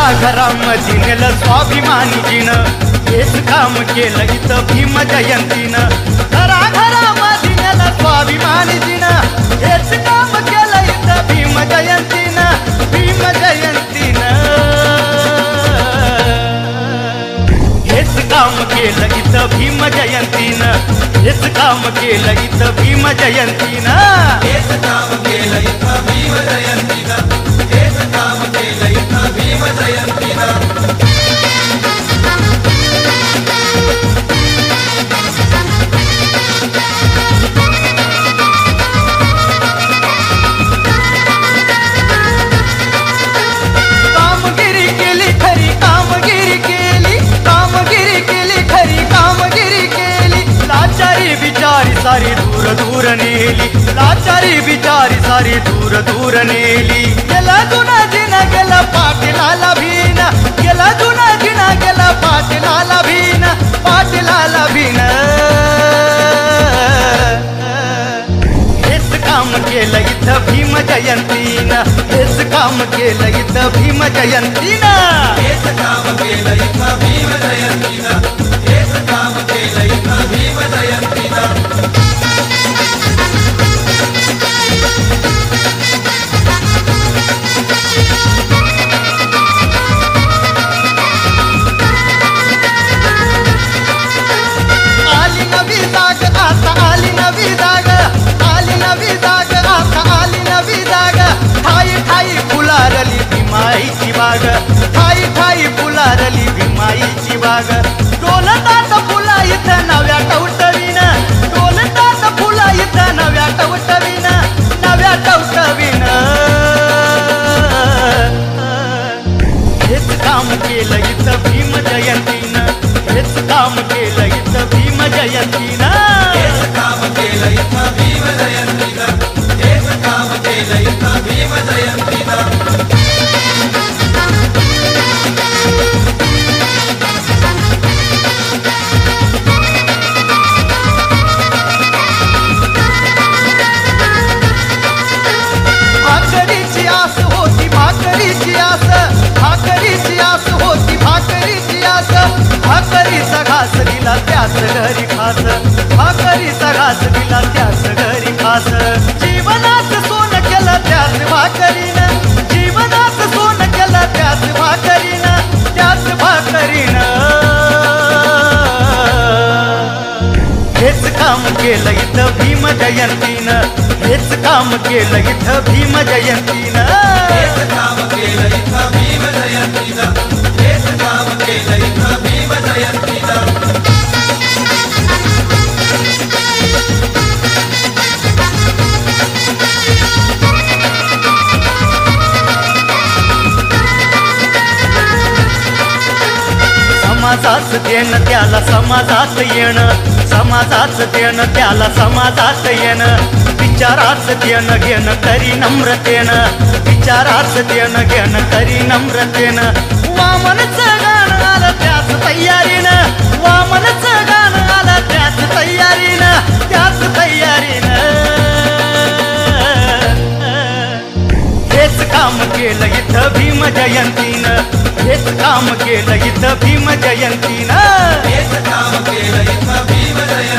घराघरामध्ये नेलं स्वाभिमानीजीनं, हेच काम केलं इथं भीम जयंतीनं. घराघरामध्ये नेलं स्वाभिमानीजीनं, हेच काम केलं इथं भीम जयंतीनं, भीम जयंतीनं. हेच काम केलं इथं भीम जयंतीनं, हेच काम केलं इथं भीम जयंतीनं, हेच काम केलं इथं भीम जयंतीनं, हेच काम केलं इथं भीम जयंतीनं. कामगिरी केली खरी, कामगिरी केली, कामगिरी केली खरी, कामगिरी केली. लाचारी बिचारी सारी दूर दूर नेली, लाचारी बिचारी सारी दूर दूर नेली. गेला जुना जिना गेला पाटीलाला भीन, गेला जुना जिना गेला पाटीलाला भीन, पाटीलाला भीन. हेच काम केलं इथं भीम जयंतीनं, हेच काम केलं इथं भीम जयंतीनं, हेच काम केलं इथं भीम जयंतीनं, हेच काम केलं इथं भीम जयंतीनं. आली नवी जाग, आता आली नवी जाग, आली नवी जाग, आता आली नवी जाग. ठाई ठाई फुलारली भीमाईची बाग, ठाई ठाई फुलारली भीमाईची बाग. डोलतात फुला इथं नव्या टवटवीनं, डोलतात फुला इथं नव्या टवटवीनं, नव्या टवटवीनं. हेच काम केलं इथं भीम जयंतीनं, हेच काम केलं इथं भीम जयंतीनं, हेच काम केलं इथं भीम जयंतीनं, हेच काम केलं इथं भीम जयंतीनं. भाकरीची आस होती, भाकरीची आस, भाकरीची आस होती, भाकरीची आस. भाकरीचा घास दिला त्याच घरी खास, भाकरीचा घास दिला त्याच घरी खास. जीवनात सोनं केलं त्याच भाकरीनं, जीवनात सोनं केलं त्याच भाकरीनं, त्याच भाकरीनं. हेच काम केलं इथं भीम जयंतीनं, हेच काम केलं इथं भीम जयंतीनं, हेच काम केलं इथं भीम जयंतीनं, हेच काम केलं इथं भीम जयंतीनं. समाजाच देणं त्याला समाजात येणं, समाजाच देणं त्याला समाजात येणं. विचाराच देणं घेणं करी नम्रतेनं, विचाराच देणं घेणं करी नम्रतेनं. वामनचं गाणं आलं त्याच तयारीनं, वामनचं गाणं आलं त्याच तयारीनं, त्याच तयारीनं. हेच काम केलं इथं भीम जयंतीनं, हेच काम केलं इथं भीम जयंतीनं, हेच काम केलं इथं भीम जयंतीनं.